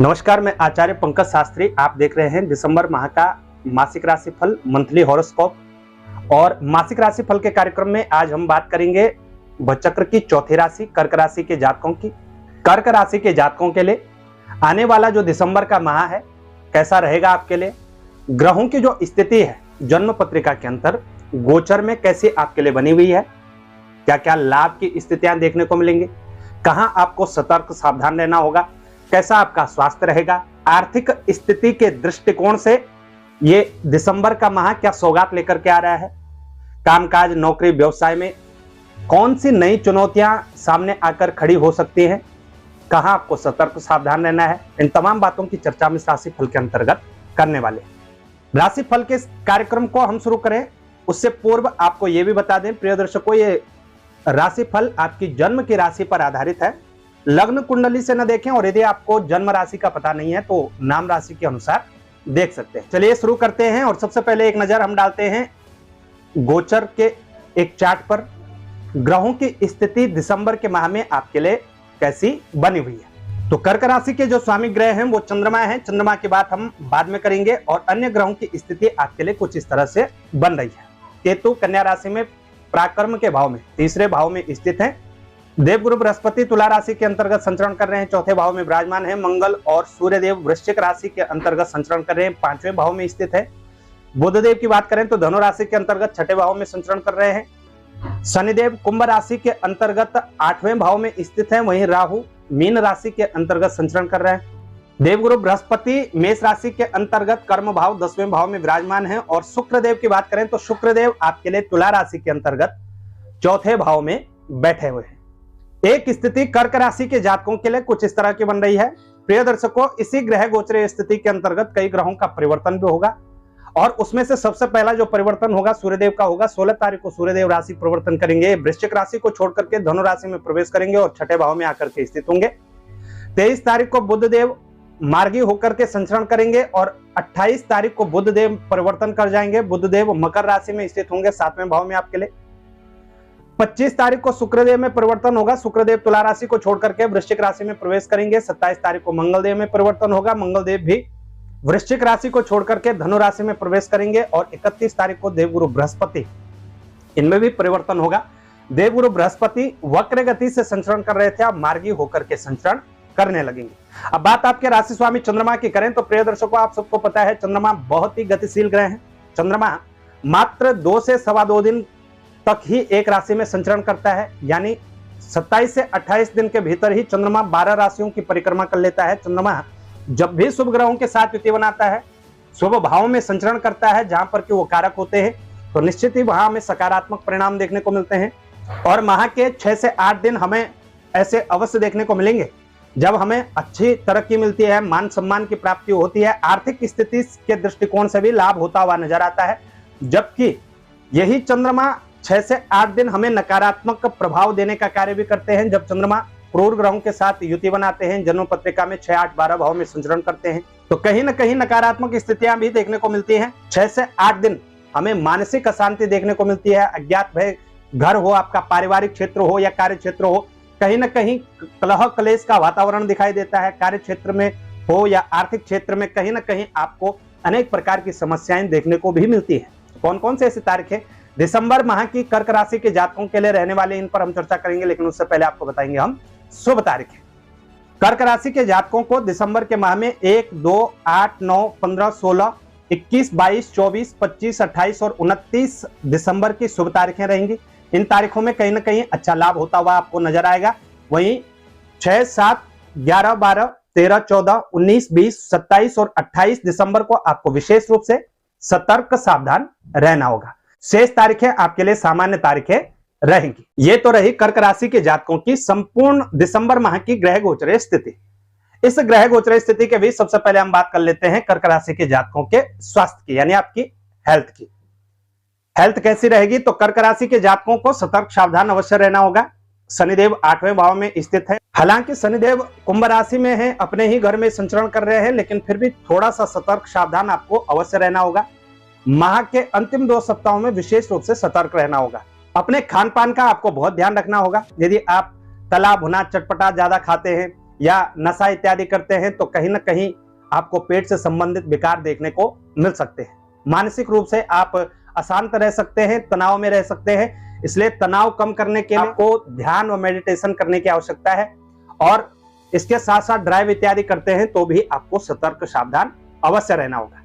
नमस्कार, मैं आचार्य पंकज शास्त्री। आप देख रहे हैं दिसंबर माह का मासिक राशिफल मंथली हॉरोस्कोप। और मासिक राशिफल के कार्यक्रम में आज हम बात करेंगे वृश्चिक की चौथी राशि कर्क राशि के जातकों की। कर्क राशि के जातकों के लिए आने वाला जो दिसंबर का माह है कैसा रहेगा आपके लिए, ग्रहों की जो स्थिति है जन्म पत्रिका के अंतर गोचर में कैसी आपके लिए बनी हुई है, क्या क्या लाभ की स्थितियां देखने को मिलेंगी, कहां आपको सतर्क सावधान रहना होगा, कैसा आपका स्वास्थ्य रहेगा, आर्थिक स्थिति के दृष्टिकोण से ये दिसंबर का माह क्या सौगात लेकर के आ रहा है, कामकाज नौकरी व्यवसाय में कौन सी नई चुनौतियां सामने आकर खड़ी हो सकती हैं, कहां आपको सतर्क सावधान रहना है, इन तमाम बातों की चर्चा हम राशिफल के अंतर्गत करने वाले हैं। राशिफल के कार्यक्रम को हम शुरू करें उससे पूर्व आपको यह भी बता दें प्रिय दर्शकों, ये राशिफल आपकी जन्म की राशि पर आधारित है। लग्न कुंडली से न देखें और यदि आपको जन्म राशि का पता नहीं है तो नाम राशि के अनुसार देख सकते हैं। चलिए शुरू करते हैं और सबसे पहले एक नजर हम डालते हैं गोचर के एक चार्ट पर ग्रहों की स्थिति दिसंबर के माह में आपके लिए कैसी बनी हुई है। तो कर्क राशि के जो स्वामी ग्रह हैं वो चंद्रमा है। चंद्रमा की बात हम बाद में करेंगे और अन्य ग्रहों की स्थिति आपके लिए कुछ इस तरह से बन रही है। केतु कन्या राशि में पराक्रम के भाव में तीसरे भाव में स्थित है। देवगुरु बृहस्पति तुला राशि के अंतर्गत संचरण कर रहे हैं, चौथे भाव में विराजमान है। मंगल और सूर्यदेव वृश्चिक राशि के अंतर्गत संचरण कर रहे हैं, पांचवें भाव में स्थित है। बुधदेव की बात करें तो धनु राशि के अंतर्गत छठे भाव में संचरण कर रहे हैं। शनिदेव कुंभ राशि के अंतर्गत आठवें भाव में स्थित है, वहीं राहु मीन राशि के अंतर्गत संचरण कर रहे हैं। देवगुरु बृहस्पति मेष राशि के अंतर्गत कर्म भाव 10वें भाव में विराजमान है। और शुक्रदेव की बात करें तो शुक्रदेव आपके लिए तुला राशि के अंतर्गत चौथे भाव में बैठे हुए हैं। एक स्थिति कर्क राशि के जातकों के लिए कुछ इस तरह की बन रही है। प्रिय दर्शकों, इसी ग्रह गोचर स्थिति के अंतर्गत कई ग्रहों का परिवर्तन भी होगा और उसमें से सबसे पहला जो परिवर्तन होगा सूर्यदेव का होगा। 16 तारीख को सूर्यदेव राशि परिवर्तन करेंगे, वृश्चिक राशि को छोड़ करके धनु राशि में प्रवेश करेंगे और छठे भाव में आकर के स्थित होंगे। 23 तारीख को बुधदेव मार्गी होकर के संचरण करेंगे और 28 तारीख को बुधदेव परिवर्तन कर जाएंगे। बुधदेव मकर राशि में स्थित होंगे 7वें भाव में आपके लिए। 25 तारीख को शुक्रदेव में परिवर्तन होगा, शुक्रदेव तुला राशि को छोड़ करके वृश्चिक राशि में प्रवेश करेंगे। 27 तारीख को मंगलदेव में परिवर्तन होगा, मंगलदेव भी वृश्चिक राशि को छोड़ करके धनु राशि में प्रवेश करेंगे। और 31 तारीख को देवगुरु बृहस्पति, इनमें भी परिवर्तन होगा। देवगुरु बृहस्पति वक्र गति से संचरण कर रहे थे, अब मार्गी होकर के संचरण करने लगेंगे। अब बात आपके राशि स्वामी चंद्रमा की करें तो प्रिय दर्शकों, आप सबको पता है चंद्रमा बहुत ही गतिशील ग्रह है। चंद्रमा मात्र 2 से सवा 2 दिन तक ही एक राशि में संचरण करता है, यानी 27 से 28 दिन के भीतर ही चंद्रमा 12 राशियों की परिक्रमा कर लेता है। चंद्रमा जब भी शुभ ग्रहों के साथ युति बनाता है, शुभ भाव में संचरण करता है जहां पर कि वो कारक होते हैं, तो निश्चित ही वहां हमें सकारात्मक परिणाम देखने को मिलते हैं। और माह के 6 से 8 दिन हमें ऐसे अवश्य देखने को मिलेंगे जब हमें अच्छी तरक्की मिलती है, मान सम्मान की प्राप्ति होती है, आर्थिक स्थिति के दृष्टिकोण से भी लाभ होता हुआ नजर आता है। जबकि यही चंद्रमा 6 से 8 दिन हमें नकारात्मक प्रभाव देने का कार्य भी करते हैं जब चंद्रमा क्रूर ग्रहों के साथ युति बनाते हैं, जन्म पत्रिका में 6, 8, 12 भाव में संचरण करते हैं, तो कहीं ना कहीं नकारात्मक स्थितियां भी देखने को मिलती हैं। 6 से 8 दिन हमें मानसिक अशांति देखने को मिलती है, अज्ञात भय, घर हो, आपका पारिवारिक क्षेत्र हो या कार्य क्षेत्र हो, कहीं ना कहीं कलह कलेश का वातावरण दिखाई देता है। कार्य क्षेत्र में हो या आर्थिक क्षेत्र में कहीं ना कहीं आपको अनेक प्रकार की समस्याएं देखने को भी मिलती है। कौन कौन से ऐसी तारीखें दिसंबर माह की कर्क राशि के जातकों के लिए रहने वाले, इन पर हम चर्चा करेंगे, लेकिन उससे पहले आपको बताएंगे हम शुभ तारीखें। कर्क राशि के जातकों को दिसंबर के माह में 1, 2, 8, 9, 15, 16, 21, 22, 24, 25, 28 और 29 दिसंबर की शुभ तारीखें रहेंगी। इन तारीखों में कहीं ना कहीं अच्छा लाभ होता हुआ आपको नजर आएगा। वहीं 6, 7, 11, 12, 13, 14, 19, 20, 27 और 28 दिसंबर को आपको विशेष रूप से सतर्क सावधान रहना होगा। शेष तारीखें आपके लिए सामान्य तारीखें रहेंगी। ये तो रही कर्क राशि के जातकों की संपूर्ण दिसंबर माह की ग्रह गोचर स्थिति। इस ग्रह गोचर स्थिति के बीच सबसे पहले हम बात कर लेते हैं कर्क राशि के जातकों के स्वास्थ्य की, यानी आपकी हेल्थ की। हेल्थ कैसी रहेगी तो कर्क राशि के जातकों को सतर्क सावधान अवश्य रहना होगा। शनिदेव 8वें भाव में स्थित है। हालांकि शनिदेव कुंभ राशि में है, अपने ही घर में संचरण कर रहे हैं, लेकिन फिर भी थोड़ा सा सतर्क सावधान आपको अवश्य रहना होगा। माह के अंतिम 2 सप्ताहों में विशेष रूप से सतर्क रहना होगा। अपने खान पान का आपको बहुत ध्यान रखना होगा। यदि आप तला भुना चटपटा ज्यादा खाते हैं या नशा इत्यादि करते हैं तो कहीं ना कहीं आपको पेट से संबंधित विकार देखने को मिल सकते हैं। मानसिक रूप से आप अशांत रह सकते हैं, तनाव में रह सकते हैं, इसलिए तनाव कम करने के लिए आपको ध्यान और मेडिटेशन करने की आवश्यकता है। और इसके साथ साथ ड्राइव इत्यादि करते हैं तो भी आपको सतर्क सावधान अवश्य रहना होगा।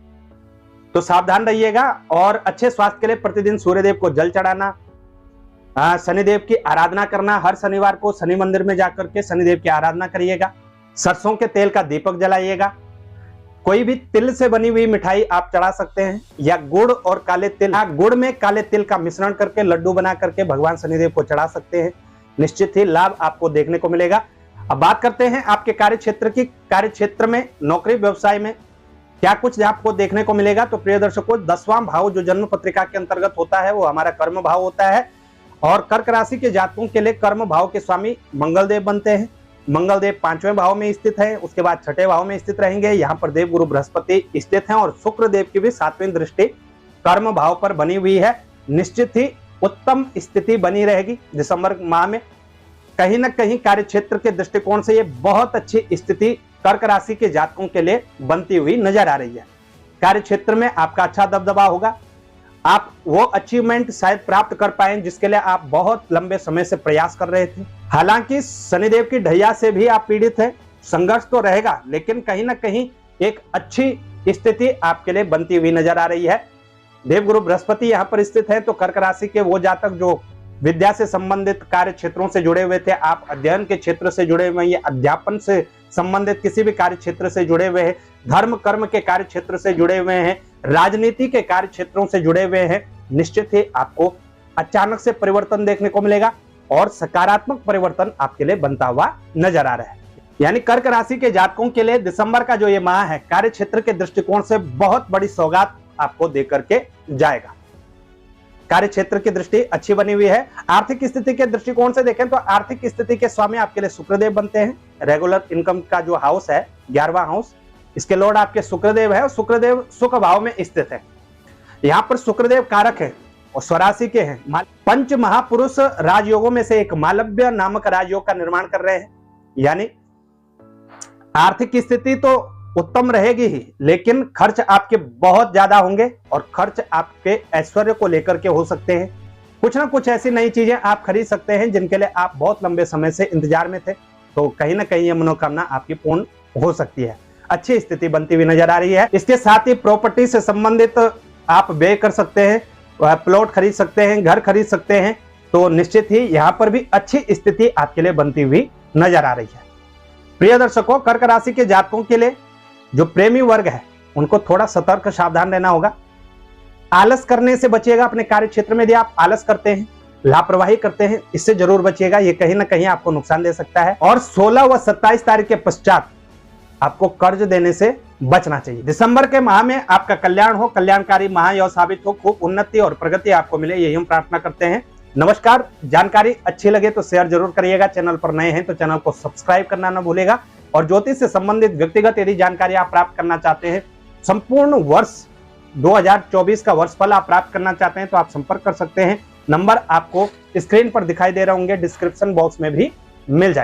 तो सावधान रहिएगा और अच्छे स्वास्थ्य के लिए प्रतिदिन सूर्यदेव को जल चढ़ाना, शनिदेव की आराधना करना। हर शनिवार को शनि मंदिर में जाकर के शनिदेव की आराधना करिएगा। सरसों के तेल का दीपक जलाइएगा। कोई भी तिल से बनी हुई मिठाई आप चढ़ा सकते हैं या गुड़ और काले तिल, गुड़ में काले तिल का मिश्रण करके लड्डू बना करके भगवान शनिदेव को चढ़ा सकते हैं। निश्चित ही लाभ आपको देखने को मिलेगा। अब बात करते हैं आपके कार्यक्षेत्र की। कार्यक्षेत्र में, नौकरी व्यवसाय में क्या कुछ आपको देखने को मिलेगा। तो प्रिय दर्शकों, 10वां भाव जो जन्म पत्रिका के अंतर्गत होता है वो हमारा कर्म भाव होता है और कर्क राशि के जातकों के लिए कर्म भाव के स्वामी मंगल देव बनते हैं। मंगल देव 5वें भाव में स्थित है, उसके बाद 6ठे भाव में स्थित रहेंगे। यहाँ पर देव गुरु बृहस्पति स्थित हैं और शुक्र देव की भी 7वीं दृष्टि कर्म भाव पर बनी हुई है। निश्चित ही उत्तम स्थिति बनी रहेगी दिसंबर माह में। कहीं ना कहीं कार्यक्षेत्र के दृष्टिकोण से ये बहुत अच्छी स्थिति कर्क राशि के जातकों के लिए बनती हुई नजर आ रही है। कार्यक्षेत्र में आपका अच्छा दबदबा होगा। आप वो अचीवमेंट शायद प्राप्त कर पाए जिसके लिए आप बहुत लंबे समय से प्रयास कर रहे थे। हालांकि शनिदेव की ढैया से भी आप पीड़ित हैं, संघर्ष तो रहेगा, लेकिन कहीं ना कहीं एक अच्छी स्थिति आपके लिए बनती हुई नजर आ रही है। देवगुरु बृहस्पति यहाँ पर स्थित है तो कर्क राशि के वो जातक जो विद्या से संबंधित कार्य क्षेत्रों से जुड़े हुए थे, आप अध्ययन के क्षेत्र से जुड़े हुए हैं या अध्यापन से संबंधित किसी भी कार्य क्षेत्र से जुड़े हुए हैं, धर्म कर्म के कार्य क्षेत्र से जुड़े हुए हैं, राजनीति के कार्य क्षेत्रों से जुड़े हुए हैं, निश्चित ही आपको अचानक से परिवर्तन देखने को मिलेगा और सकारात्मक परिवर्तन आपके लिए बनता हुआ नजर आ रहा है। यानी कर्क राशि के जातकों के लिए दिसंबर का जो ये माह है कार्य क्षेत्र के दृष्टिकोण से बहुत बड़ी सौगात आपको देकर के जाएगा। कार्य क्षेत्र की दृष्टि अच्छी बनी हुई है। आर्थिक स्थिति के दृष्टिकोण से देखें तो आर्थिक स्थिति के स्वामी आपके लिए शुक्रदेव बनते हैं। रेगुलर इनकम का जो हाउस है 11वां हाउस, इसके लॉर्ड आपके शुक्रदेव है और शुक्रदेव सुख भाव में स्थित है। यहाँ पर शुक्रदेव कारक है और स्वराशि के हैं। पंच महापुरुष राजयोगों में से एक मालव्य नामक राजयोग का निर्माण कर रहे हैं। यानी आर्थिक स्थिति तो उत्तम रहेगी ही, लेकिन खर्च आपके बहुत ज्यादा होंगे और खर्च आपके ऐश्वर्य को लेकर के हो सकते हैं। कुछ ना कुछ ऐसी नई चीजें आप खरीद सकते हैं जिनके लिए आप बहुत लंबे समय से इंतजार में थे, तो कहीं ना कहीं ये मनोकामना आपकी पूर्ण हो सकती है। अच्छी स्थिति बनती हुई नजर आ रही है। इसके साथ ही प्रॉपर्टी से संबंधित आप व्यय कर सकते हैं, प्लॉट खरीद सकते हैं, घर खरीद सकते हैं, तो निश्चित ही यहाँ पर भी अच्छी स्थिति आपके लिए बनती हुई नजर आ रही है। प्रिय दर्शकों, कर्क राशि के जातकों के लिए जो प्रेमी वर्ग है उनको थोड़ा सतर्क सावधान रहना होगा। आलस करने से बचिएगा। अपने कार्य क्षेत्र में यदि आप आलस करते हैं, लापरवाही करते हैं, इससे जरूर बचिएगा। ये कहीं ना कहीं आपको नुकसान दे सकता है और 16 व 27 तारीख के पश्चात आपको कर्ज देने से बचना चाहिए। दिसंबर के माह में आपका कल्याण हो, कल्याणकारी माह यह साबित हो, खूब उन्नति और प्रगति आपको मिले, यही हम प्रार्थना करते हैं। नमस्कार। जानकारी अच्छी लगे तो शेयर जरूर करिएगा। चैनल पर नए हैं तो चैनल को सब्सक्राइब करना न भूलेगा। और ज्योतिष से संबंधित व्यक्तिगत यदि जानकारी आप प्राप्त करना चाहते हैं, संपूर्ण वर्ष 2024 का वर्षफल आप प्राप्त करना चाहते हैं तो आप संपर्क कर सकते हैं। नंबर आपको स्क्रीन पर दिखाई दे रहे होंगे, डिस्क्रिप्शन बॉक्स में भी मिल जाएगा।